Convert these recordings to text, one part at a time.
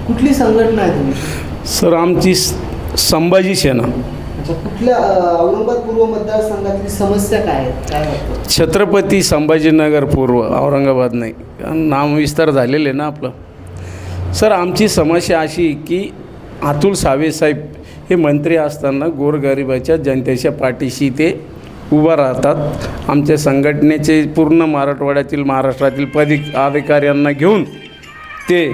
कुठली संघटना आहे तुम्ही? सर आमची संभाजी सेना. अच्छा, कुठल्या औरंगाबाद पूर्व मतदारसंघातली समस्या काय आहेत, काय वाटतं? छत्रपती संभाजीनगर पूर्व, औरंगाबाद नाही, नामविस्तार झालेले ना आपलं. सर आमची समस्या अशी की अतुल सावे साहेब हे मंत्री असताना गोरगरिबाच्या जनतेच्या पाठीशी ते उभा राहतात. आमच्या संघटनेचे पूर्ण मराठवाड्यातील महाराष्ट्रातील अधिकाऱ्यांना घेऊन ते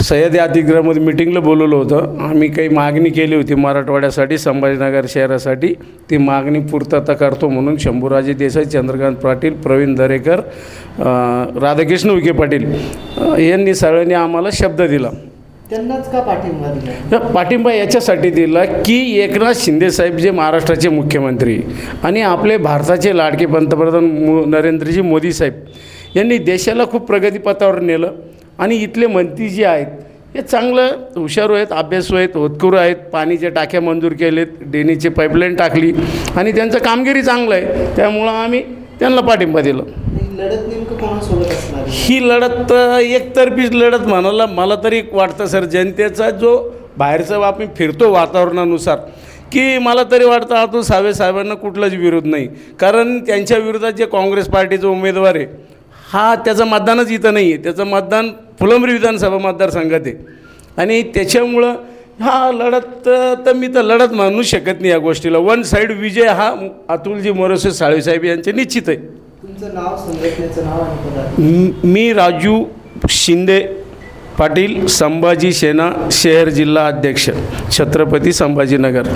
सह्याद्री अतिथीगृहामध्ये मिटिंगला बोलवलं होतं. आम्ही काही मागणी केली होती मराठवाड्यासाठी, संभाजीनगर शहरासाठी. ती मागणी पूर्तता करतो म्हणून शंभूराजे देसाई, चंद्रकांत पाटील, प्रवीण दरेकर, राधाकृष्ण विखे पाटील यांनी सगळ्यांनी आम्हाला शब्द दिला. त्यांनाच का पाठिंबा दिला? पाठिंबा याच्यासाठी दिला की एकनाथ शिंदेसाहेब जे महाराष्ट्राचे मुख्यमंत्री आणि आपले भारताचे लाडके पंतप्रधान नरेंद्रजी मोदी साहेब यांनी देशाला खूप प्रगतीपथावर नेलं. आणि इथले मंत्री जे आहेत हे चांगलं हुशारू आहेत, अभ्यासू आहेत, होतकरू आहेत. पाणीच्या टाक्या मंजूर केलेत, डेनीचे पाईपलाईन टाकली आणि त्यांचं कामगिरी चांगलं आहे. त्यामुळं आम्ही त्यांना पाठिंबा दिला. लढत नेमकं कोणासोबत असणार? ही लढत एकतर्फीच लढत म्हणायला मला तरी वाटतं सर. जनतेचा जो बाहेरचा आपण फिरतो वातावरणानुसार की मला तरी वाटतं अतुल सावे साहेबांना कुठलाच विरोध नाही. कारण त्यांच्या विरोधात जे काँग्रेस पार्टीचा उमेदवार आहे हा त्याचं मतदानच इथं नाही आहे. त्याचं मतदान फुलंब्री विधानसभा मतदारसंघात आहे. आणि त्याच्यामुळं हा लढत तर मी तर लढत म्हणू शकत नाही या गोष्टीला. वन साईड विजय हा अतुलजी मोरसे साळेसाहेब यांचे निश्चित आहे. तुमचं नाव, संघटनेचं नाव आणि पदार्थ? मी राजू शिंदे पाटील, संभाजी सेना शहर जिल्हा अध्यक्ष, छत्रपती संभाजीनगर.